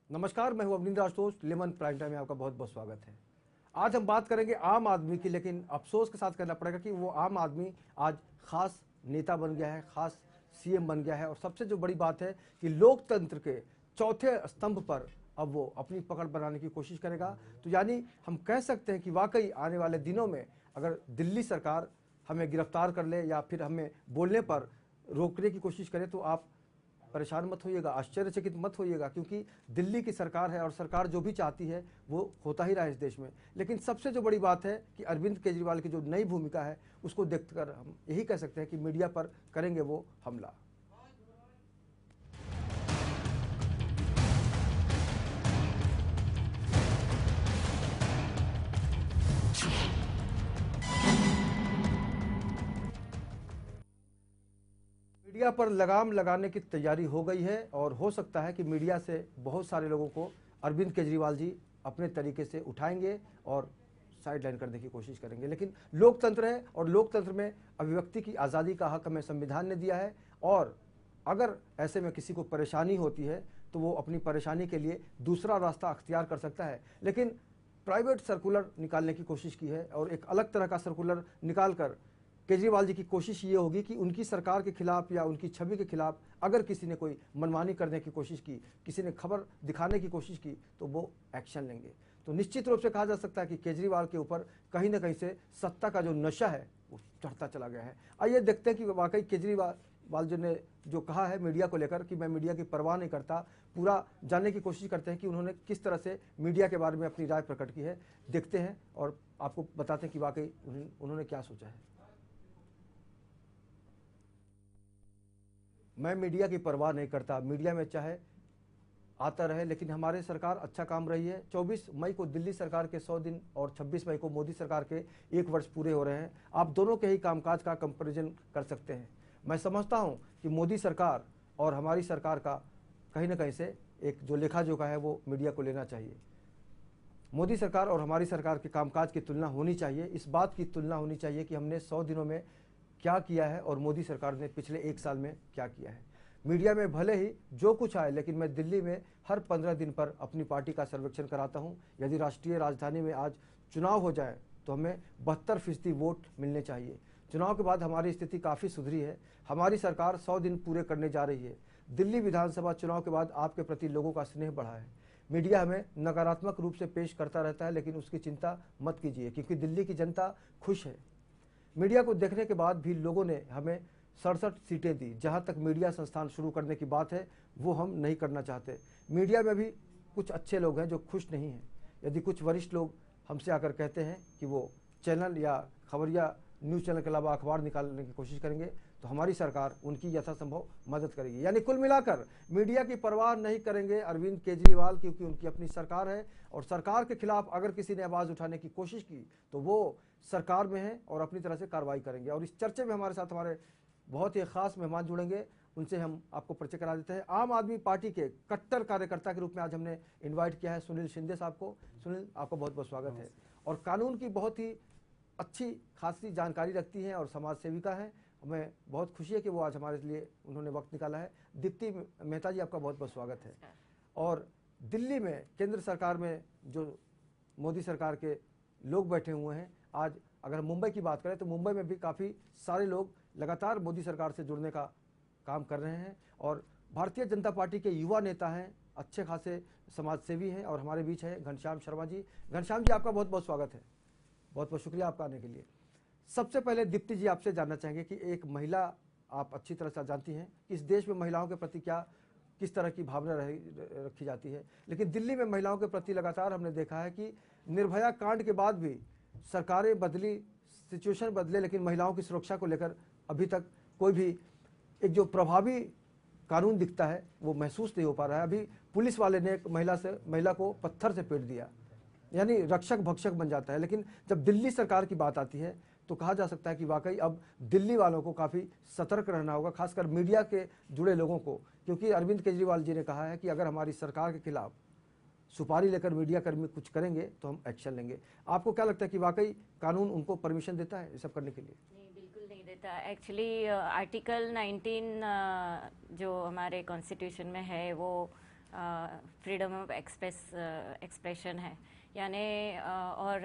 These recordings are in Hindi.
नमस्कार, मैं हूं Avanindra Ashutosh. Lemon prime time में आपका बहुत बहुत स्वागत है। आज हम बात करेंगे आम आदमी की, लेकिन अफसोस के साथ कहना पड़ेगा कि वो आम आदमी आज खास नेता बन गया है, खास सीएम बन गया है। और सबसे जो बड़ी बात है कि लोकतंत्र के चौथे स्तंभ पर अब वो अपनी पकड़ बनाने की कोशिश करेगा। तो यानी हम कह सकते हैं कि वाकई आने वाले दिनों में अगर दिल्ली सरकार हमें गिरफ्तार कर ले या फिर हमें बोलने पर रोकने की कोशिश करे तो आप परेशान मत होइएगा, आश्चर्यचकित मत होइएगा, क्योंकि दिल्ली की सरकार है और सरकार जो भी चाहती है वो होता ही रहा है इस देश में। लेकिन सबसे जो बड़ी बात है कि अरविंद केजरीवाल की जो नई भूमिका है उसको देखकर हम यही कह सकते हैं कि मीडिया पर करेंगे वो हमला। मीडिया पर लगाम लगाने की तैयारी हो गई है और हो सकता है कि मीडिया से बहुत सारे लोगों को अरविंद केजरीवाल जी अपने तरीके से उठाएंगे और साइडलाइन करने की कोशिश करेंगे। लेकिन लोकतंत्र है और लोकतंत्र में अभिव्यक्ति की आज़ादी का हक हमें संविधान ने दिया है। और अगर ऐसे में किसी को परेशानी होती है तो वो अपनी परेशानी के लिए दूसरा रास्ता अख्तियार कर सकता है। लेकिन प्राइवेट सर्कुलर निकालने की कोशिश की है और एक अलग तरह का सर्कुलर निकालकर केजरीवाल जी की कोशिश ये होगी कि उनकी सरकार के खिलाफ या उनकी छवि के खिलाफ अगर किसी ने कोई मनमानी करने की कोशिश की, किसी ने खबर दिखाने की कोशिश की, तो वो एक्शन लेंगे। तो निश्चित रूप से कहा जा सकता है कि केजरीवाल के ऊपर कहीं ना कहीं से सत्ता का जो नशा है वो चढ़ता चला गया है। आइए देखते हैं कि वाकई केजरीवाल जी ने जो कहा है मीडिया को लेकर कि मैं मीडिया की परवाह नहीं करता, पूरा जानने की कोशिश करते हैं कि उन्होंने किस तरह से मीडिया के बारे में अपनी राय प्रकट की है। देखते हैं और आपको बताते हैं कि वाकई उन्होंने क्या सोचा है। मैं मीडिया की परवाह नहीं करता, मीडिया में चाहे आता रहे, लेकिन हमारी सरकार अच्छा काम रही है। 24 मई को दिल्ली सरकार के 100 दिन और 26 मई को मोदी सरकार के 1 वर्ष पूरे हो रहे हैं। आप दोनों के ही कामकाज का कंपैरिजन कर सकते हैं। मैं समझता हूं कि मोदी सरकार और हमारी सरकार का कहीं ना कहीं से एक जो लेखा जोखा है वो मीडिया को लेना चाहिए। मोदी सरकार और हमारी सरकार के कामकाज की तुलना होनी चाहिए। इस बात की तुलना होनी चाहिए कि हमने 100 दिनों में क्या किया है और मोदी सरकार ने पिछले 1 साल में क्या किया है। मीडिया में भले ही जो कुछ आए, लेकिन मैं दिल्ली में हर 15 दिन पर अपनी पार्टी का सर्वेक्षण कराता हूं। यदि राष्ट्रीय राजधानी में आज चुनाव हो जाए तो हमें 72% वोट मिलने चाहिए। चुनाव के बाद हमारी स्थिति काफ़ी सुधरी है। हमारी सरकार 100 दिन पूरे करने जा रही है। दिल्ली विधानसभा चुनाव के बाद आपके प्रति लोगों का स्नेह बढ़ा है। मीडिया हमें नकारात्मक रूप से पेश करता रहता है, लेकिन उसकी चिंता मत कीजिए, क्योंकि दिल्ली की जनता खुश है। मीडिया को देखने के बाद भी लोगों ने हमें 67 सीटें दी। जहां तक मीडिया संस्थान शुरू करने की बात है वो हम नहीं करना चाहते। मीडिया में भी कुछ अच्छे लोग हैं जो खुश नहीं हैं। यदि कुछ वरिष्ठ लोग हमसे आकर कहते हैं कि वो चैनल या खबरिया न्यूज़ चैनल के अलावा अखबार निकालने की कोशिश करेंगे तो हमारी सरकार उनकी यथासंभव मदद करेगी। यानी कुल मिलाकर मीडिया की परवाह नहीं करेंगे अरविंद केजरीवाल, क्योंकि उनकी अपनी सरकार है और सरकार के खिलाफ अगर किसी ने आवाज़ उठाने की कोशिश की तो वो सरकार में है और अपनी तरह से कार्रवाई करेंगे। और इस चर्चे में हमारे साथ हमारे बहुत ही खास मेहमान जुड़ेंगे, उनसे हम आपको परिचय करा देते हैं। आम आदमी पार्टी के कट्टर कार्यकर्ता के रूप में आज हमने इनवाइट किया है सुनील शिंदे साहब को। सुनील, आपका बहुत बहुत स्वागत है। और कानून की बहुत ही अच्छी खासी जानकारी रखती हैं और समाज सेविका हैं। हमें बहुत खुशी है कि वो आज हमारे लिए उन्होंने वक्त निकाला है। दीप्ति मेहता जी, आपका बहुत बहुत स्वागत है। और दिल्ली में केंद्र सरकार में जो मोदी सरकार के लोग बैठे हुए हैं, आज अगर मुंबई की बात करें तो मुंबई में भी काफ़ी सारे लोग लगातार मोदी सरकार से जुड़ने का काम कर रहे हैं। और भारतीय जनता पार्टी के युवा नेता हैं, अच्छे खासे समाज सेवी हैं और हमारे बीच है घनश्याम शर्मा जी। घनश्याम जी, आपका बहुत बहुत स्वागत है। बहुत बहुत शुक्रिया आपका आने के लिए। सबसे पहले दीप्ति जी, आपसे जानना चाहेंगे कि एक महिला, आप अच्छी तरह से जानती हैं इस देश में महिलाओं के प्रति किस तरह की भावना रखी जाती है। लेकिन दिल्ली में महिलाओं के प्रति लगातार हमने देखा है कि निर्भया कांड के बाद भी सरकारें बदली, सिचुएशन बदले, लेकिन महिलाओं की सुरक्षा को लेकर अभी तक कोई भी एक जो प्रभावी कानून दिखता है वो महसूस नहीं हो पा रहा है। अभी पुलिस वाले ने एक महिला को पत्थर से पीट दिया, यानी रक्षक भक्षक बन जाता है। लेकिन जब दिल्ली सरकार की बात आती है तो कहा जा सकता है कि वाकई अब दिल्ली वालों को काफ़ी सतर्क रहना होगा, खासकर मीडिया के जुड़े लोगों को, क्योंकि अरविंद केजरीवाल जी ने कहा है कि अगर हमारी सरकार के खिलाफ सुपारी लेकर मीडिया कर्मी कुछ करेंगे तो हम एक्शन लेंगे। आपको क्या लगता है कि वाकई कानून उनको परमिशन देता है ये सब करने के लिए? नहीं, बिल्कुल नहीं देता। एक्चुअली आर्टिकल 19 जो हमारे कॉन्स्टिट्यूशन में है वो फ्रीडम ऑफ एक्सप्रेशन है, यानी और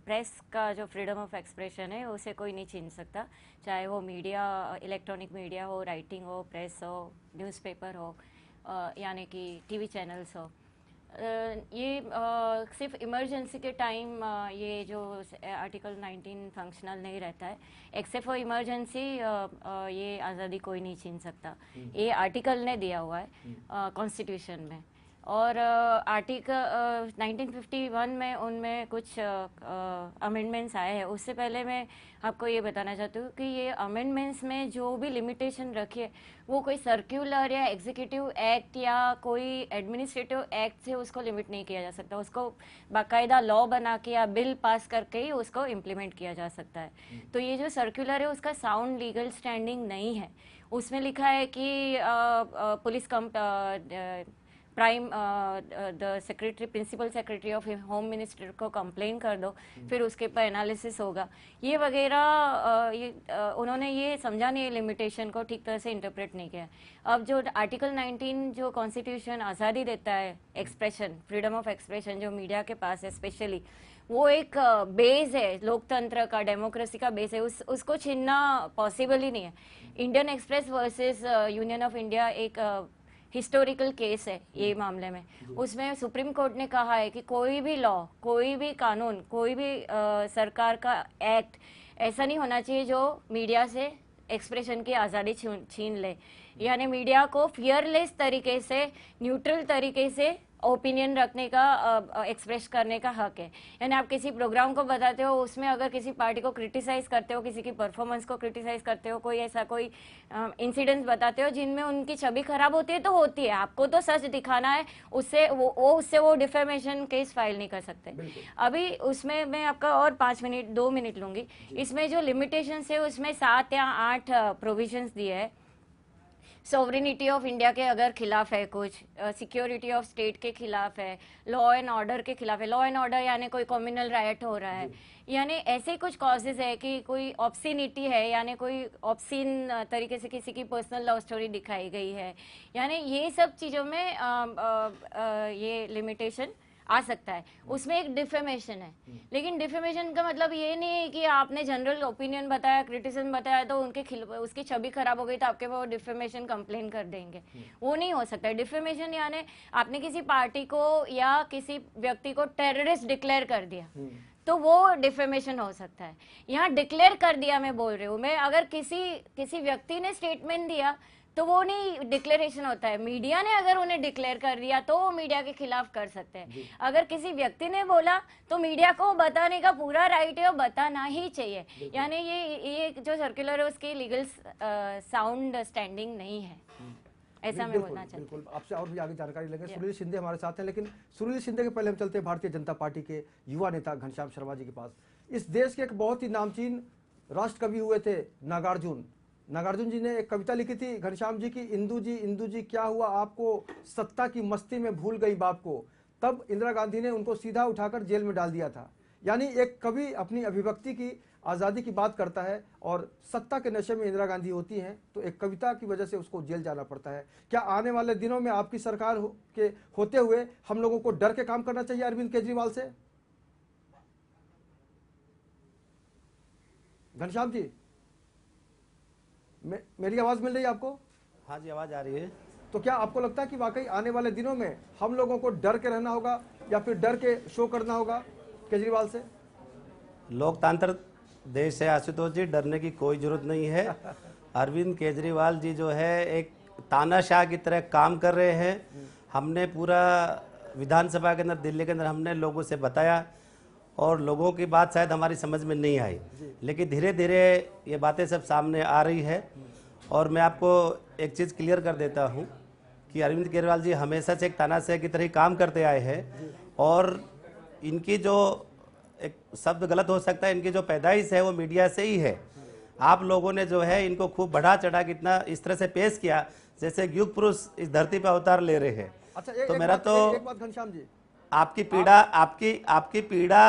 प्रेस का जो फ्रीडम ऑफ एक्सप्रेशन है उसे कोई नहीं छीन सकता, चाहे वो मीडिया, इलेक्ट्रॉनिक मीडिया हो, राइटिंग हो, प्रेस हो, न्यूज़पेपर हो, यानी कि टीवी चैनल्स हो। ये सिर्फ इमरजेंसी के टाइम ये जो आर्टिकल 19 फंक्शनल नहीं रहता है, एक्सेप्ट फॉर इमरजेंसी ये आज़ादी कोई नहीं छीन सकता। ये आर्टिकल ने दिया हुआ है कॉन्स्टिट्यूशन में। और आर्टिकल 1951 में उनमें कुछ अमेंडमेंट्स आए हैं। उससे पहले मैं आपको ये बताना चाहती हूँ कि ये अमेंडमेंट्स में जो भी लिमिटेशन रखी है वो कोई सर्कुलर या एग्जीक्यूटिव एक्ट या कोई एडमिनिस्ट्रेटिव एक्ट से उसको लिमिट नहीं किया जा सकता। उसको बाकायदा लॉ बना के या बिल पास करके ही उसको इम्प्लीमेंट किया जा सकता है। तो ये जो सर्कुलर है उसका साउंड लीगल स्टैंडिंग नहीं है। उसमें लिखा है कि police prime the secretary, principal secretary of home minister को कंप्लेन कर दो, फिर उसके ऊपर एनालिसिस होगा, ये वगैरह। उन्होंने ये समझा नहीं, लिमिटेशन को ठीक तरह से इंटरप्रेट नहीं किया। अब जो आर्टिकल 19 जो कॉन्स्टिट्यूशन आज़ादी देता है एक्सप्रेशन, फ्रीडम ऑफ एक्सप्रेशन जो मीडिया के पास है स्पेशली, वो एक बेस है लोकतंत्र का, डेमोक्रेसी का बेस है, उसको छीनना पॉसिबल ही नहीं है। Indian express versus union of India एक हिस्टोरिकल केस है ये मामले में। उसमें सुप्रीम कोर्ट ने कहा है कि कोई भी लॉ, कोई भी कानून, कोई भी सरकार का एक्ट ऐसा नहीं होना चाहिए जो मीडिया से एक्सप्रेशन की आज़ादी छीन ले। यानी मीडिया को फियरलेस तरीके से, न्यूट्रल तरीके से ओपिनियन रखने का, एक्सप्रेस करने का हक है। यानी आप किसी प्रोग्राम को बताते हो, उसमें अगर किसी पार्टी को क्रिटिसाइज करते हो, किसी की परफॉर्मेंस को क्रिटिसाइज करते हो, कोई ऐसा कोई इंसिडेंट्स बताते हो जिनमें उनकी छवि खराब होती है तो होती है, आपको तो सच दिखाना है, उससे वो डिफेमेशन केस फाइल नहीं कर सकते। अभी उसमें मैं आपका और 2 मिनट लूंगी। इसमें जो लिमिटेशन है उसमें 7 या 8 प्रोविजंस दिए है। सॉवरेनिटी ऑफ इंडिया के अगर खिलाफ है, कुछ सिक्योरिटी ऑफ स्टेट के खिलाफ है, लॉ एंड ऑर्डर के खिलाफ है। लॉ एंड ऑर्डर यानी कोई कम्युनल राइट हो रहा है, यानी ऐसे कुछ कॉजेज है कि कोई ऑब्सिनिटी है, यानी कोई ऑब्सिन तरीके से किसी की पर्सनल लव स्टोरी दिखाई गई है, यानी ये सब चीज़ों में ये लिमिटेशन आ सकता है। उसमें एक डिफेमेशन है, लेकिन डिफेमेशन का मतलब ये नहीं है कि आपने जनरल ओपिनियन बताया, क्रिटिसिज्म बताया तो उसकी छवि खराब हो गई तो आपके वो डिफेमेशन कंप्लेन कर देंगे, वो नहीं हो सकता है। डिफेमेशन यानी आपने किसी पार्टी को या किसी व्यक्ति को टेररिस्ट डिक्लेयर कर दिया तो वो डिफेमेशन हो सकता है। यहाँ डिक्लेयर कर दिया मैं बोल रही हूँ मैं, अगर किसी व्यक्ति ने स्टेटमेंट दिया तो वो नहीं डिक्लेरेशन होता है। मीडिया ने अगर उन्हें डिक्लेयर कर दिया तो वो मीडिया के खिलाफ कर सकते हैं। अगर किसी व्यक्ति ने बोला तो मीडिया को बताने का पूरा राइट है और बताना ही चाहिए। यानी ये जो सर्कुलर है उसकी लीगल साउंड स्टैंडिंग नहीं है, ऐसा मैं बोलना चाहती हूँ। बिल्कुल, आपसे और भी आगे जानकारी लेंगे। सुनील शिंदे हमारे साथ हैं, लेकिन सुनील शिंदे के पहले हम चलते हैं भारतीय जनता पार्टी के युवा नेता घनश्याम शर्मा जी के पास। इस देश के एक बहुत ही नामचीन राष्ट्र कवि हुए थे नागार्जुन जी ने एक कविता लिखी थी घनश्याम जी की, इंदू जी क्या हुआ आपको, सत्ता की मस्ती में भूल गई बाप को। तब इंदिरा गांधी ने उनको सीधा उठाकर जेल में डाल दिया था। यानी एक कवि अपनी अभिव्यक्ति की आज़ादी की बात करता है और सत्ता के नशे में इंदिरा गांधी होती हैं तो एक कविता की वजह से उसको जेल जाना पड़ता है। क्या आने वाले दिनों में आपकी सरकार के होते हुए हम लोगों को डर के काम करना चाहिए अरविंद केजरीवाल से? घनश्याम जी, मेरी आवाज मिल रही है आपको? हाँ जी, आवाज आ रही है। तो क्या आपको लगता है कि वाकई आने वाले दिनों में हम लोगों को डर के रहना होगा या फिर डर के शो करना होगा केजरीवाल से? लोकतंत्र देश है आशुतोष जी, डरने की कोई जरूरत नहीं है। अरविंद केजरीवाल जी जो है एक तानाशाह की तरह काम कर रहे हैं। हमने पूरा विधानसभा के अंदर, दिल्ली के अंदर हमने लोगों से बताया और लोगों की बात शायद हमारी समझ में नहीं आई, लेकिन धीरे धीरे ये बातें सब सामने आ रही है। और मैं आपको एक चीज़ क्लियर कर देता हूँ कि अरविंद केजरीवाल जी हमेशा से एक तानाशाह की तरह काम करते आए हैं और इनकी जो एक शब्द गलत हो सकता है, इनकी जो पैदाइश है वो मीडिया से ही है। आप लोगों ने जो है इनको खूब बढ़ा चढ़ा के इतना इस तरह से पेश किया जैसे युग पुरुष इस धरती पर अवतार ले रहे हैं। अच्छा, तो मेरा तो एक बात घनश्याम जी, आपकी पीड़ा आपकी पीड़ा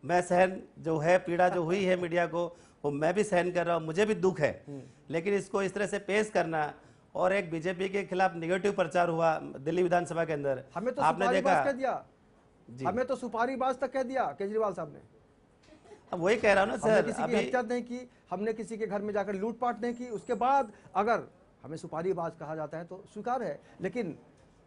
मैं सहन जो है, पीड़ा जो हुई है मीडिया को वो मैं भी सहन कर रहा हूँ, मुझे भी दुख है, लेकिन इसको इस तरह से पेश करना और एक बीजेपी के खिलाफ नेगेटिव प्रचार हुआ दिल्ली विधानसभा के अंदर। हमें तो आपने सुपारीबाज देखा कह दिया जी। हमें तो सुपारीबाज तक कह दिया केजरीवाल साहब ने। अब वही कह रहा हूँ ना हमने सर, किसी की अभी हत्या नहीं की, हमने किसी के घर में जाकर लूटपाट नहीं की, उसके बाद अगर हमें सुपारीबाज कहा जाता है तो स्वीकार है। लेकिन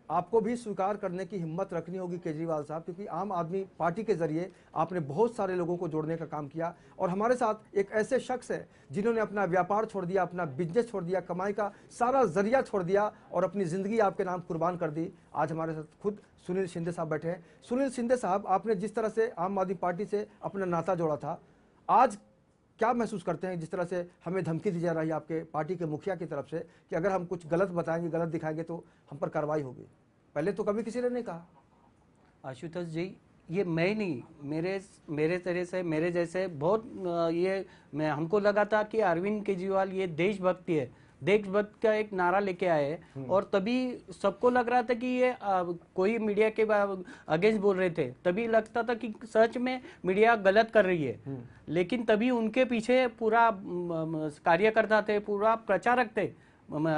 आपको भी स्वीकार करने की हिम्मत रखनी होगी केजरीवाल साहब, क्योंकि आम आदमी पार्टी के जरिए आपने बहुत सारे लोगों को जोड़ने का काम किया और हमारे साथ एक ऐसे शख्स है जिन्होंने अपना व्यापार छोड़ दिया, अपना बिजनेस छोड़ दिया, कमाई का सारा जरिया छोड़ दिया और अपनी जिंदगी आपके नाम कुर्बान कर दी। आज हमारे साथ खुद सुनील शिंदे साहब बैठे हैं। सुनील शिंदे साहब, आपने जिस तरह से आम आदमी पार्टी से अपना नाता जोड़ा था, आज क्या महसूस करते हैं? जिस तरह से हमें धमकी दी जा रही है आपके पार्टी के मुखिया की तरफ से कि अगर हम कुछ गलत बताएंगे, गलत दिखाएंगे तो हम पर कार्रवाई होगी। पहले तो कभी किसी ने नहीं कहा। आशुतोष जी, ये मैं नहीं, मेरे तरह से मेरे जैसे बहुत ये मैं हमको लगा था कि अरविंद केजरीवाल ये देशभक्ति है, देशभक्त का एक नारा लेके आए और तभी सबको लग रहा था कि ये कोई मीडिया के अगेंस्ट बोल रहे थे, तभी लगता था कि सच में मीडिया गलत कर रही है। लेकिन तभी उनके पीछे पूरा कार्यकर्ता थे, पूरा प्रचारक थे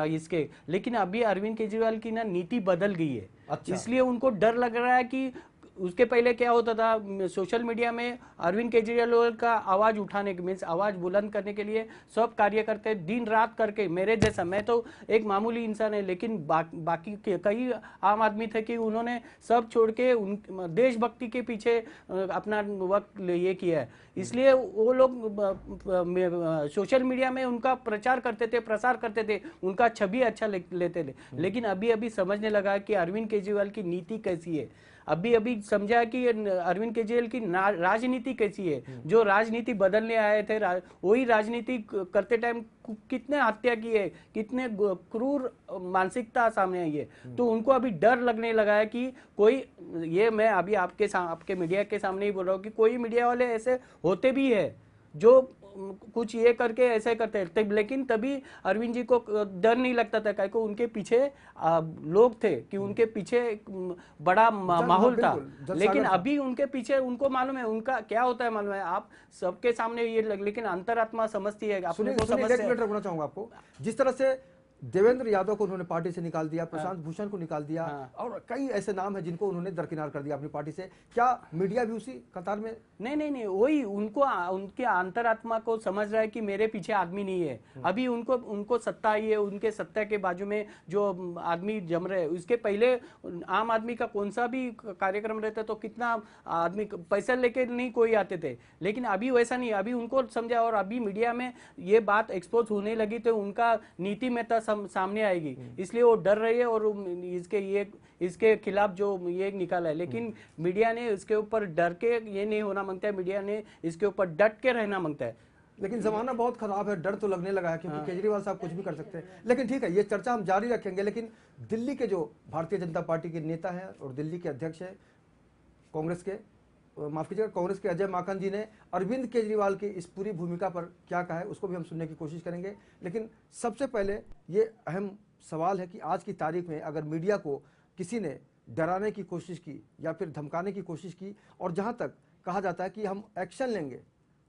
इसके। लेकिन अभी अरविंद केजरीवाल की ना नीति बदल गई है। अच्छा। इसलिए उनको डर लग रहा है कि उसके पहले क्या होता था, सोशल मीडिया में अरविंद केजरीवाल का आवाज उठाने के मीन्स आवाज बुलंद करने के लिए सब कार्यकर्ता दिन रात करके, मेरे जैसा, मैं तो एक मामूली इंसान है लेकिन बाकी कई आम आदमी थे कि उन्होंने सब छोड़ के उन देशभक्ति के पीछे अपना वक्त ये किया है। इसलिए वो लोग सोशल मीडिया में उनका प्रचार करते थे, प्रसार करते थे, उनका छवि अच्छा लेते थे। लेकिन अभी समझने लगा कि अरविंद केजरीवाल की नीति कैसी है। अभी समझा कि अरविंद केजरीवाल की राजनीति कैसी है। जो राजनीति बदलने आए थे, वही राजनीति करते टाइम कितने हत्या की है, कितने क्रूर मानसिकता सामने आई है। तो उनको अभी डर लगने लगा है कि कोई, ये मैं अभी आपके मीडिया के सामने ही बोल रहा हूँ कि कोई मीडिया वाले ऐसे होते भी है जो कुछ ये करके ऐसे करते हैं। लेकिन तभी अरविंद जी को डर नहीं लगता था, क्योंकि उनके पीछे लोग थे, कि उनके पीछे बड़ा माहौल था। लेकिन अभी उनके पीछे उनको मालूम है उनका क्या होता है, मालूम है। आप सबके सामने ये लेकिन अंतरात्मा समझती है, अपने को समझते हैं। एक मिनट रखना चाहूंगा आपको। जिस तरह से देवेंद्र यादव को उन्होंने पार्टी से निकाल दिया, प्रशांत भूषण को निकाल दिया, और कई ऐसे नाम हैं जिनको उन्होंने दरकिनार कर दिया अपनी पार्टी से, क्या मीडिया भी उसी कतार में? नहीं, वही उनके अंतरात्मा को समझ रहा है कि मेरे पीछे आदमी नहीं है। अभी उनको सत्ता आई है, उनके सत्ता के बाजू में जो आदमी जम रहे हैं। उसके पहले आम आदमी का कौन सा भी कार्यक्रम रहता तो कितना आदमी पैसा लेके नहीं कोई आते थे। लेकिन अभी वैसा नहीं, अभी उनको समझा और अभी मीडिया में ये बात एक्सपोज होने लगी तो उनका नीति में सामने आएगी, इसलिए वो डर रही है और इसके खिलाफ जो ये निकाला है। लेकिन मीडिया ने इसके ऊपर डर के ये नहीं होना मांगता है, मीडिया ने इसके ऊपर डट के रहना मांगता है। लेकिन जमाना बहुत खराब है, डर तो लगने लगा है, क्योंकि केजरीवाल साहब कुछ भी कर सकते हैं। लेकिन ठीक है, ये चर्चा हम जारी रखेंगे। लेकिन दिल्ली के जो भारतीय जनता पार्टी के नेता हैं और दिल्ली के अध्यक्ष हैं कांग्रेस के, माफ कीजिएगा, कांग्रेस के अजय माकन जी ने अरविंद केजरीवाल की इस पूरी भूमिका पर क्या कहा है, उसको भी हम सुनने की कोशिश करेंगे। लेकिन सबसे पहले ये अहम सवाल है कि आज की तारीख में अगर मीडिया को किसी ने डराने की कोशिश की या फिर धमकाने की कोशिश की, और जहां तक कहा जाता है कि हम एक्शन लेंगे,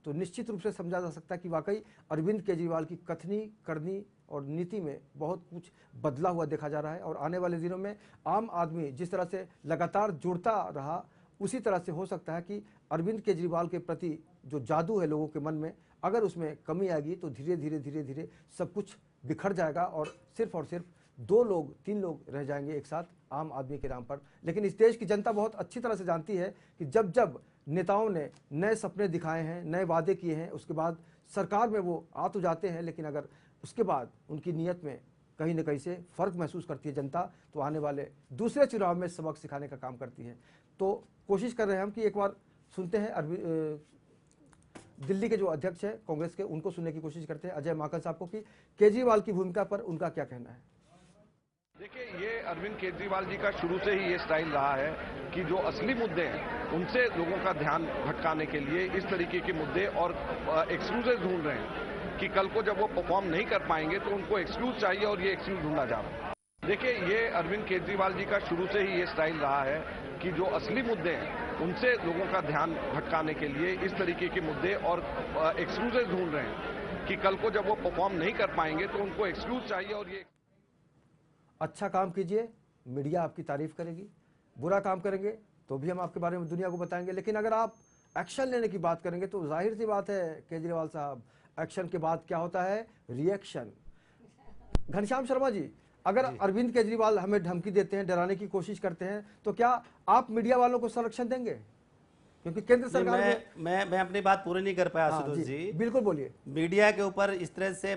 तो निश्चित रूप से समझा जा सकता है कि वाकई अरविंद केजरीवाल की कथनी, करनी और नीति में बहुत कुछ बदला हुआ देखा जा रहा है। और आने वाले दिनों में आम आदमी जिस तरह से लगातार जुड़ता रहा, उसी तरह से हो सकता है कि अरविंद केजरीवाल के प्रति जो जादू है लोगों के मन में, अगर उसमें कमी आएगी तो धीरे धीरे सब कुछ बिखर जाएगा और सिर्फ 2 लोग 3 लोग रह जाएंगे एक साथ आम आदमी के नाम पर। लेकिन इस देश की जनता बहुत अच्छी तरह से जानती है कि जब नेताओं ने नए सपने दिखाए हैं, नए वादे किए हैं, उसके बाद सरकार में वो आ तो जाते हैं, लेकिन अगर उसके बाद उनकी नीयत में कहीं न कहीं से फर्क महसूस करती है जनता, तो आने वाले दूसरे चुनाव में सबक सिखाने का काम करती है। तो कोशिश कर रहे हैं हम कि एक बार सुनते हैं दिल्ली के जो अध्यक्ष हैं कांग्रेस के, उनको सुनने की कोशिश करते हैं, अजय माकन साहब को, कि केजरीवाल की भूमिका पर उनका क्या कहना है। देखिए, ये अरविंद केजरीवाल जी का शुरू से ही ये स्टाइल रहा है कि जो असली मुद्दे हैं उनसे लोगों का ध्यान भटकाने के लिए इस तरीके के मुद्दे और एक्सक्यूजेज ढूंढ रहे हैं कि कल को जब वो परफॉर्म नहीं कर पाएंगे तो उनको एक्सक्यूज चाहिए, और ये एक्सक्यूज ढूंढा जा रहा है। देखिए, ये अरविंद केजरीवाल जी का शुरू से ही ये स्टाइल रहा है कि जो असली मुद्दे हैं उनसे लोगों का ध्यान भटकाने के लिए इस तरीके के मुद्दे और एक्सक्यूजेज ढूंढ रहे हैं कि कल को जब वो परफॉर्म नहीं कर पाएंगे तो उनको एक्सक्यूज चाहिए, और ये अच्छा काम कीजिए, मीडिया आपकी तारीफ करेगी, बुरा काम करेंगे तो भी हम आपके बारे में दुनिया को बताएंगे। लेकिन अगर आप एक्शन लेने की बात करेंगे तो जाहिर सी बात है केजरीवाल साहब, एक्शन के बाद क्या होता है? रिएक्शन। घनश्याम शर्मा जी, अगर अरविंद केजरीवाल हमें धमकी देते हैं, डराने की कोशिश करते हैं, तो क्या आप मीडिया वालों को संरक्षण देंगे? क्योंकि केंद्र सरकार मैं अपनी बात पूरी नहीं कर पाया आशुतोष जी। बिल्कुल बोलिए। मीडिया के ऊपर इस तरह से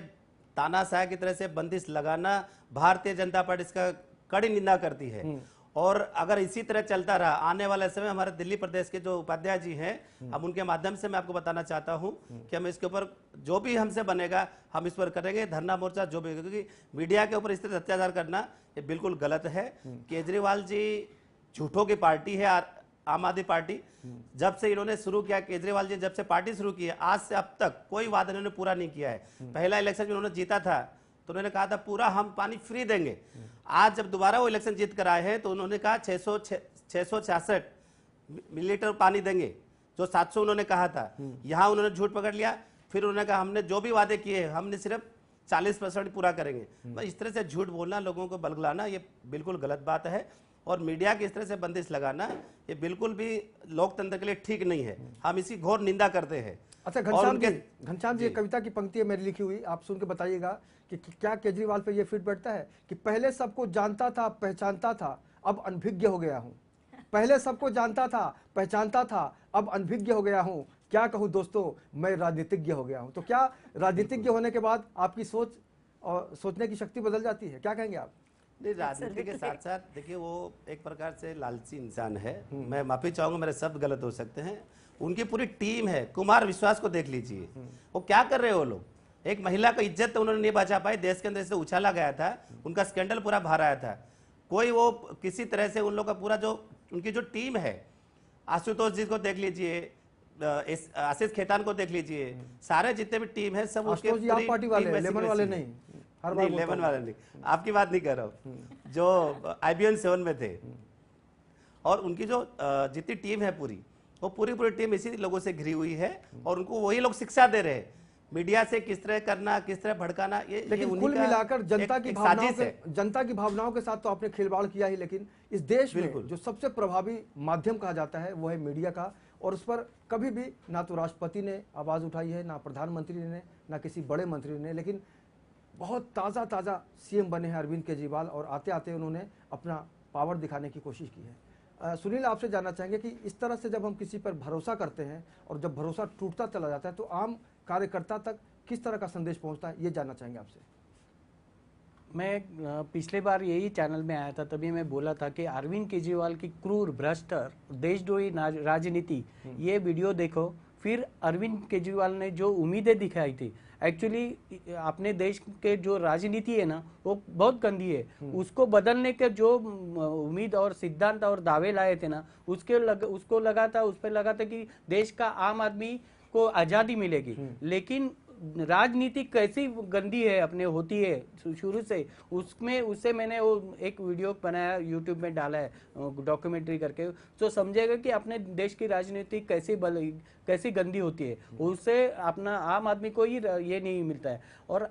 तानाशाह की तरह से बंदिश लगाना भारतीय जनता पार्टी इसका कड़ी निंदा करती है। और अगर इसी तरह चलता रहा, आने वाले समय हमारे दिल्ली प्रदेश के जो उपाध्याय जी हैं, हम उनके माध्यम से मैं आपको बताना चाहता हूं कि हम इसके ऊपर जो भी हमसे बनेगा हम इस पर करेंगे, धरना मोर्चा जो भी, क्योंकि मीडिया के ऊपर इस तरह अत्याचार करना ये बिल्कुल गलत है। केजरीवाल जी झूठों की पार्टी है, आम आदमी पार्टी। जब से इन्होंने शुरू किया, केजरीवाल जी जब से पार्टी शुरू की है, आज से अब तक कोई वादा इन्होंने पूरा नहीं किया है। पहला इलेक्शन जो उन्होंने जीता था तो उन्होंने कहा था पूरा हम पानी फ्री देंगे। आज जब दोबारा वो इलेक्शन जीत कर आए हैं तो उन्होंने कहा 666 मिलीलीटर पानी देंगे, जो 700 उन्होंने कहा था। यहां उन्होंने झूठ पकड़ लिया, फिर उन्होंने कहा हमने जो भी वादे किए हमने सिर्फ 40% पूरा करेंगे। तो इस तरह से झूठ बोलना, लोगों को बलगलाना, ये बिल्कुल गलत बात है। और मीडिया की इस तरह से बंदिश लगाना ये बिल्कुल भी लोकतंत्र के लिए ठीक नहीं है। हम इसकी घोर निंदा करते हैं। अच्छा घनश्याम जी, कविता की पंक्ति है मेरी लिखी हुई, आप सुन के बताइएगा कि क्या केजरीवाल पे ये फिट बैठता है कि पहले सबको जानता था पहचानता था, अब अनभिज्ञ हो गया हूँ। पहले सबको जानता था पहचानता था, अब अनभिज्ञ हो गया हूँ। क्या कहूँ दोस्तों, मैं राजनीतिज्ञ हो गया हूँ। तो क्या राजनीतिज्ञ होने के बाद आपकी सोच और सोचने की शक्ति बदल जाती है? क्या कहेंगे आप? नहीं, राजनीति के साथ साथ देखिए वो एक प्रकार से लालची इंसान है। मैं माफी चाहूंगा, मेरे शब्द गलत हो सकते हैं। उनकी पूरी टीम है, कुमार विश्वास को देख लीजिए, वो क्या कर रहे हो लोग। एक महिला का इज्जत तो उन्होंने नहीं बचा पाई, देश के अंदर से उछाला गया था, उनका स्कैंडल पूरा बाहर आया था। कोई वो किसी तरह से उन लोग का पूरा जो उनकी जो टीम है, आशुतोष जी को देख लीजिए, आशीष खेतान को देख लीजिए, सारे जितने भी टीम है सब उसके पार्टी वाले, लेमन वाले नहीं, हर बार लेमन वाले नहीं, आपकी बात नहीं कर रहा हूँ, जो IBN 7 में थे। और उनकी जो जितनी टीम है पूरी, वो पूरी टीम इसी लोगों से घिरी हुई है और उनको वही लोग शिक्षा दे रहे हैं मीडिया से किस तरह करना, किस तरह भड़काना। ये लेकिन कुल मिलाकर जनता की भावनाओं के साथ तो आपने खिलवाड़ किया ही। लेकिन इस देश में जो सबसे प्रभावी माध्यम कहा जाता है वो है मीडिया का, और उस पर कभी भी ना तो राष्ट्रपति ने आवाज उठाई है, ना प्रधानमंत्री ने, ना किसी बड़े मंत्री ने। लेकिन बहुत ताज़ा CM बने हैं अरविंद केजरीवाल, और आते आते उन्होंने अपना पावर दिखाने की कोशिश की है। सुनील, आपसे जानना चाहेंगे कि इस तरह से जब हम किसी पर भरोसा करते हैं और जब भरोसा टूटता चला जाता है तो आम कार्यकर्ता तक किस तरह का संदेश पहुंचता है, ये जानना चाहेंगे आपसे। मैं पिछले बार यही चैनल में आया था, तभी मैं बोला था कि अरविंद केजरीवाल की क्रूर, भ्रष्ट, देशद्रोही राजनीति, ये वीडियो देखो। फिर अरविंद केजरीवाल ने जो उम्मीदें दिखाई थी, एक्चुअली अपने देश के जो राजनीति है ना वो बहुत गंदी है। उसको बदलने के जो उम्मीद और सिद्धांत और दावे लाए थे ना, उस पर लगा था कि देश का आम आदमी को आजादी मिलेगी। लेकिन राजनीति कैसी गंदी है अपने होती है शुरू से, उससे मैंने वो एक वीडियो बनाया, यूट्यूब में डाला है डॉक्यूमेंट्री करके, तो समझेगा कि अपने देश की राजनीति कैसी गंदी होती है। उससे अपना आम आदमी को ही ये नहीं मिलता है। और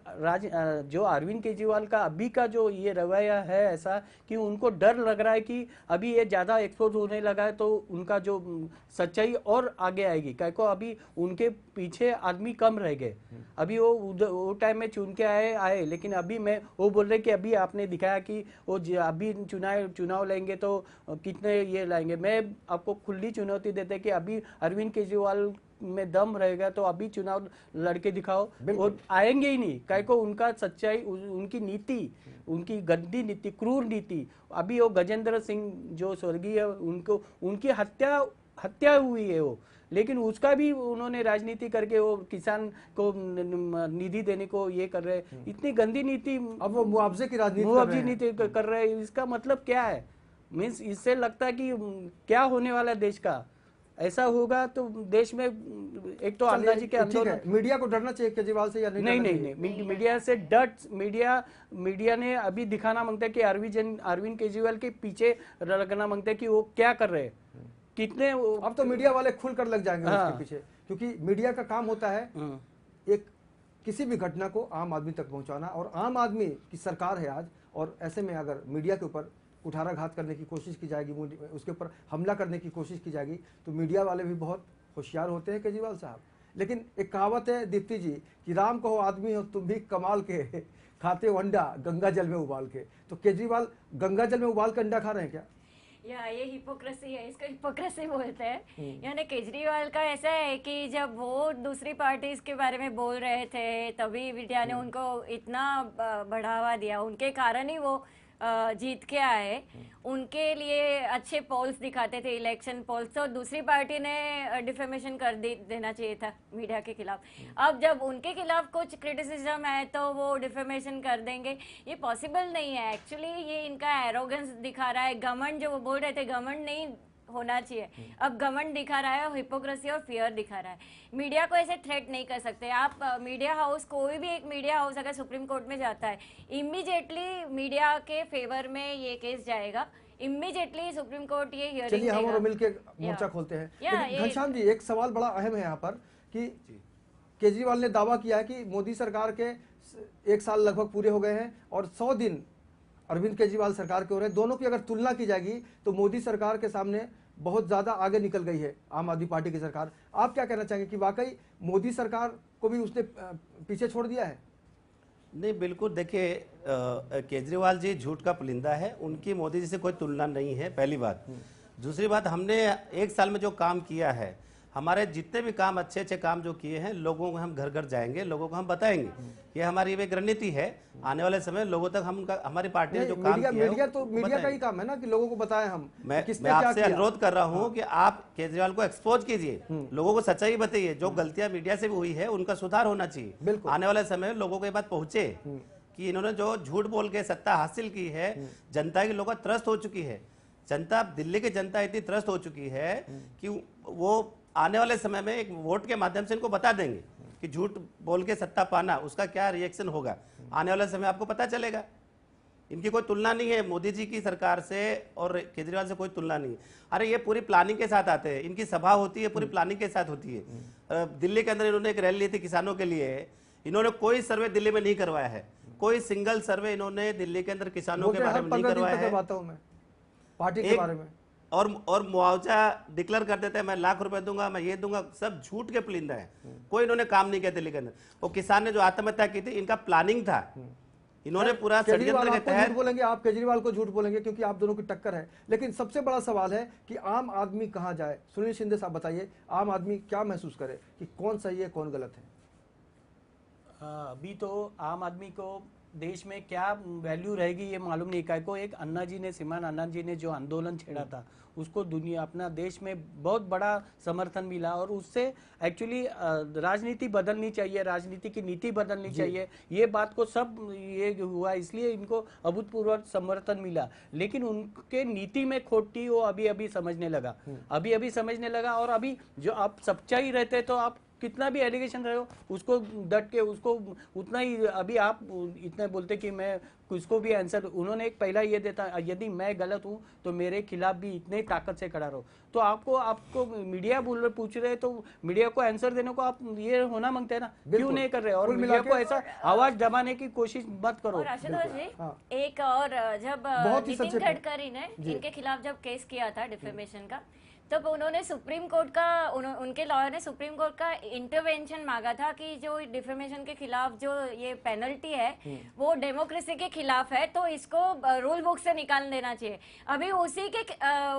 जो अरविंद केजरीवाल का अभी का जो ये रवैया है ऐसा कि उनको डर लग रहा है कि अभी ये ज़्यादा एक्सपोज होने लगा है तो उनका जो सच्चाई और आगे आएगी। क्या को अभी उनके पीछे आदमी कम रह गए। अभी वो टाइम में चुन के आए, लेकिन अभी वो बोल रहे कि अभी आपने दिखाया कि वो अभी चुनाव लेंगे तो कितने ये लाएंगे। मैं आपको खुली चुनौती देते कि अभी अरविंद केजरीवाल में दम रहेगा तो अभी चुनाव लड़के दिखाओ, वो आएंगे ही नहीं। क्या को उनका सच्चाई, उनकी नीति, उनकी गंदी नीति, क्रूर नीति। अभी वो गजेंद्र सिंह जो स्वर्गीय, उनकी हत्या हुई है वो, लेकिन उसका भी उन्होंने राजनीति करके वो किसान को निधि देने को ये कर रहे हैं। इतनी गंदी नीति, अब वो मुआवजे की राजनीति कर रहे हैं। इसका मतलब क्या है? मीन्स इससे लगता है कि क्या होने वाला देश का, ऐसा होगा तो देश में एक तो अंदाजी के अंदर मीडिया को डरना चाहिए केजरीवाल से या नहीं, मीडिया से मीडिया ने अभी दिखाना मांगता है कि अरविंद केजरीवाल के पीछे लगना मांगता है कि वो क्या कर रहे हैं, कितने। अब तो मीडिया वाले खुल कर लग जाएंगे उसके पीछे, क्योंकि मीडिया का काम होता है एक किसी भी घटना को आम आदमी तक पहुंचाना, और आम आदमी की सरकार है आज, और ऐसे में अगर मीडिया के ऊपर कुठाराघात करने की कोशिश की जाएगी, उसके ऊपर हमला करने की कोशिश की जाएगी, तो मीडिया वाले भी बहुत होशियार होते हैं केजरीवाल साहब। लेकिन एक कहावत है दीप्ति जी कि राम कहो आदमी हो तुम भी कमाल के, खाते हो अंडा गंगा जल में उबाल के। तो केजरीवाल गंगा जल में उबाल के अंडा खा रहे हैं क्या? या ये हिपोक्रेसी है, इसको हिपोक्रेसी बोलते हैं। यानी केजरीवाल का ऐसा है कि जब वो दूसरी पार्टीज के बारे में बोल रहे थे तभी मीडिया ने उनको इतना बढ़ावा दिया, उनके कारण ही वो जीत के आए। उनके लिए अच्छे पोल्स दिखाते थे, इलेक्शन पोल्स, तो दूसरी पार्टी ने डिफेमेशन कर देना चाहिए था मीडिया के खिलाफ। अब जब उनके खिलाफ कुछ क्रिटिसिज्म है तो वो डिफेमेशन कर देंगे, ये पॉसिबल नहीं है। एक्चुअली ये इनका एरोगेंस दिखा रहा है, घमंड जो वो बोल रहे थे घमंड नहीं होना चाहिए, अब घमंड दिखा रहा है, हिपोक्रेसी और फियर दिखा रहा है। मीडिया को ऐसे थ्रेट नहीं कर सकते आप। मीडिया हाउस, कोई भी एक मीडिया हाउस अगर सुप्रीम कोर्ट में जाता है, इमीडिएटली मीडिया के फेवर में ये केस जाएगा, इमीडिएटली सुप्रीम कोर्ट ये हियरिंग चलिए हम देगा। और मिलके मोर्चा खोलते हैं। लेकिन घनश्याम जी, एक सवाल बड़ा अहम है यहाँ पर कि केजरीवाल ने दावा किया है कि मोदी सरकार के 1 साल लगभग पूरे हो गए हैं और 100 दिन अरविंद केजरीवाल सरकार के हो रहे हैं। दोनों की अगर तुलना की जाएगी तो मोदी सरकार के सामने बहुत ज्यादा आगे निकल गई है आम आदमी पार्टी की सरकार। आप क्या कहना चाहेंगे कि वाकई मोदी सरकार को भी उसने पीछे छोड़ दिया है? नहीं, बिल्कुल। देखिए, केजरीवाल जी झूठ का पुलिंदा है, उनकी मोदी जी से कोई तुलना नहीं है, पहली बात। दूसरी बात, हमने 1 साल में जो काम किया है, हमारे जितने भी काम अच्छे अच्छे काम जो किए हैं, लोगों को हम घर घर जाएंगे, लोगों को हम बताएंगे। ये हमारी एक रणनीति है, आने वाले समय लोगों तक हम हमारी पार्टी ने जो काम किया है मीडिया का ही काम है ना कि लोगों को बताएं हम। मैं आपसे अनुरोध कर रहा हूं कि आप केजरीवाल को एक्सपोज कीजिए, लोगों को सच्चाई बताइए, जो गलतियां मीडिया से भी हुई है उनका सुधार होना चाहिए। आने वाले समय लोगों को ये बात पहुंचे कि इन्होंने जो झूठ बोल के सत्ता हासिल की है, जनता की लोगों त्रस्त हो चुकी है। जनता, दिल्ली की जनता इतनी त्रस्त हो चुकी है कि वो आने वाले समय में एक वोट के माध्यम से इनको बता देंगे कि झूठ बोल के सत्ता पाना, उसका क्या रिएक्शन होगा। आने वाले समय आपको पता चलेगा। इनकी कोई तुलना नहीं है मोदी जी की सरकार से और केजरीवाल से, कोई तुलना नहीं है। अरे ये पूरी प्लानिंग के साथ आते हैं, इनकी सभा होती है पूरी प्लानिंग के साथ होती है। दिल्ली के अंदर इन्होंने एक रैली ली थी किसानों के लिए, इन्होंने कोई सर्वे दिल्ली में नहीं करवाया है, कोई सिंगल सर्वे इन्होंने दिल्ली के अंदर किसानों के बारे में नहीं करवाया है, पार्टी के बारे में। और मुआवजा डिक्लेयर कर देते हैं, मैं लाख रुपए दूंगा, मैं ये दूंगा, सब झूठ के पुलिंदा है। कोई इन्होंने काम नहीं किया दिल्ली के अंदर। वो किसान ने जो आत्महत्या की थी, इनका प्लानिंग था, इन्होंने पूरा षड्यंत्र के तहत। बोलेंगे आप केजरीवाल को झूठ बोलेंगे क्योंकि आप दोनों की टक्कर है, लेकिन सबसे बड़ा सवाल है कि आम आदमी कहां जाए। सुनील शिंदे साहब बताइए, आम आदमी क्या महसूस करे कि कौन सही है कौन गलत है? अभी तो आम आदमी को देश में क्या वैल्यू रहेगी ये मालूम नहीं। काय को एक अन्ना जी ने, श्रीमान अन्ना जी ने जो आंदोलन छेड़ा था, उसको दुनिया, अपना देश में बहुत बड़ा समर्थन मिला और उससे एक्चुअली राजनीति बदलनी चाहिए, राजनीति की नीति बदलनी चाहिए, ये बात को सब ये हुआ, इसलिए इनको अभूतपूर्व समर्थन मिला। लेकिन उनके नीति में खोट थी, वो अभी अभी समझने लगा, अभी अभी समझने लगा। और अभी जो आप सच्चाई रहते तो आप कितना भी एलिगेशन रहे हो उसको डट के उसको उतना ही, अभी आप इतने बोलते कि मैं किसको भी आंसर, उन्होंने एक पहला ये देता, यदि मैं गलत हूं तो मेरे खिलाफ भी इतने ताकत से खड़ा रहो। तो आपको मीडिया पूछ रहे तो मीडिया को आंसर देने को आप ये होना मांगते हैं ना, क्यों नहीं कर रहे? और मीडिया को ऐसा आवाज दबाने की कोशिश मत करो। आशुतोष जी, एक और, जब नितिन गडकरी ने इनके खिलाफ जब केस किया था डिफेमेशन का, तब उन्होंने सुप्रीम कोर्ट का, उनके लॉयर ने सुप्रीम कोर्ट का इंटरवेंशन मांगा था कि जो डिफेमेशन के खिलाफ जो ये पेनल्टी है वो डेमोक्रेसी के खिलाफ है, तो इसको रूल बुक से निकाल देना चाहिए। अभी उसी के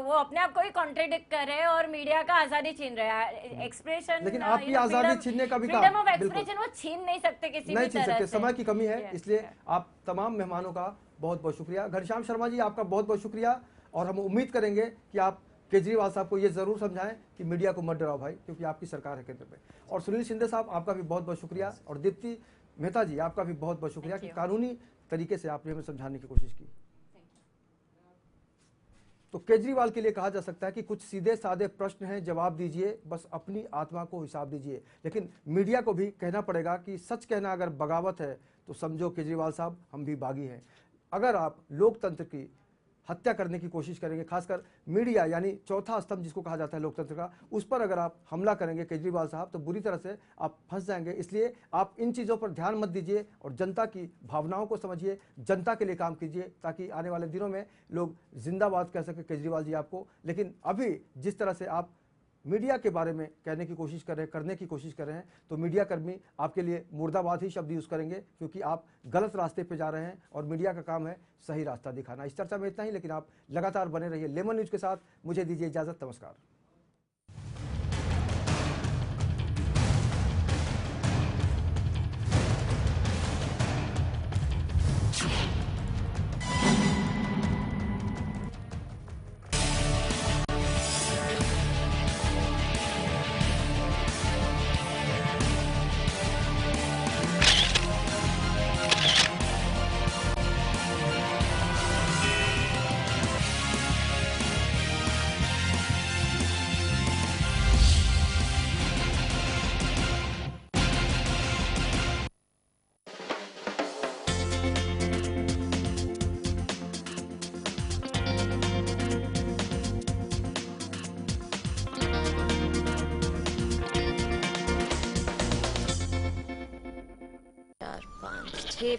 वो अपने आप को ही कॉन्ट्रडिक्ट कर रहे हैं और मीडिया का आजादी छीन रहे हैं। एक्सप्रेशन, लेकिन आपकी आजादी छीनने का भी काम, फ्रीडम ऑफ एक्सप्रेशन वो छीन नहीं सकते किसी भी तरह से। समय की कमी है, इसलिए आप तमाम मेहमानों का बहुत बहुत शुक्रिया। घनश्याम शर्मा जी, आपका बहुत बहुत शुक्रिया। और हम उम्मीद करेंगे कि आप केजरीवाल साहब को ये जरूर समझाएं कि मीडिया को मत डराओ भाई, क्योंकि आपकी सरकार है केंद्र पे। और सुनील शिंदे साहब, आपका भी बहुत बहुत शुक्रिया। और दीप्ति मेहता जी, आपका भी बहुत बहुत शुक्रिया कि कानूनी तरीके से आपने हमें समझाने की कोशिश की। तो केजरीवाल के लिए कहा जा सकता है कि कुछ सीधे साधे प्रश्न हैं, जवाब दीजिए, बस अपनी आत्मा को हिसाब दीजिए। लेकिन मीडिया को भी कहना पड़ेगा कि सच कहना अगर बगावत है तो समझो केजरीवाल साहब हम भी बागी हैं। अगर आप लोकतंत्र की हत्या करने की कोशिश करेंगे, खासकर मीडिया यानी चौथा स्तंभ जिसको कहा जाता है लोकतंत्र का, उस पर अगर आप हमला करेंगे केजरीवाल साहब तो बुरी तरह से आप फंस जाएंगे। इसलिए आप इन चीज़ों पर ध्यान मत दीजिए और जनता की भावनाओं को समझिए, जनता के लिए काम कीजिए ताकि आने वाले दिनों में लोग जिंदाबाद कह सके केजरीवाल जी आपको। लेकिन अभी जिस तरह से आप मीडिया के बारे में कहने की कोशिश कर रहे हैं, करने की कोशिश कर रहे हैं, तो मीडिया कर्मी आपके लिए मुर्दाबाद ही शब्द यूज़ करेंगे, क्योंकि आप गलत रास्ते पे जा रहे हैं और मीडिया का काम है सही रास्ता दिखाना। इस चर्चा में इतना ही, लेकिन आप लगातार बने रहिए लेमन न्यूज़ के साथ। मुझे दीजिए इजाज़त, नमस्कार।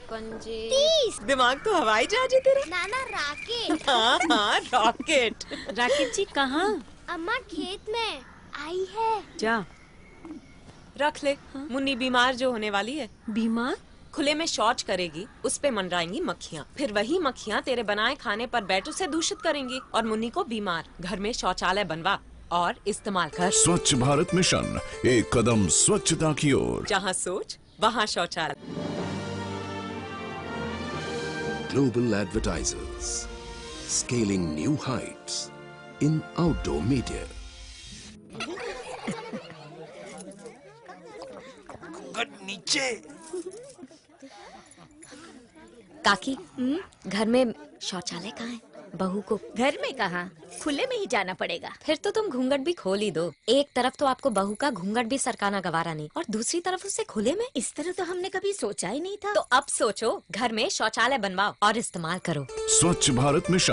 पंजे 30। दिमाग तो हवाई जहाज है तेरा। नाना राकेट। हाँ हाँ रॉकेट। राकेट जी कहाँ? अम्मा खेत में आई है। जा। रख ले। मुन्नी बीमार जो होने वाली है। बीमार? खुले में शौच करेगी, उस पे मंडराएंगी मक्खियाँ, फिर वही मक्खियाँ तेरे बनाए खाने पर बैठ उसे दूषित करेंगी और मुन्नी को बीमार। घर में शौचालय बनवा और इस्तेमाल कर। स्वच्छ भारत मिशन, एक कदम स्वच्छता की ओर। जहाँ सोच वहाँ शौचालय। Global advertisers, scaling new heights in outdoor media. नीचे। काकी, घर में शौचालय कहाँ है? बहू को घर में कहाँ, खुले में ही जाना पड़ेगा। फिर तो तुम घूंघट भी खोल ही दो। एक तरफ तो आपको बहू का घूंघट भी सरकाना गवारा नहीं, और दूसरी तरफ उसे खुले में। इस तरह तो हमने कभी सोचा ही नहीं था। तो अब सोचो, घर में शौचालय बनवाओ और इस्तेमाल करो। स्वच्छ भारत मिशन।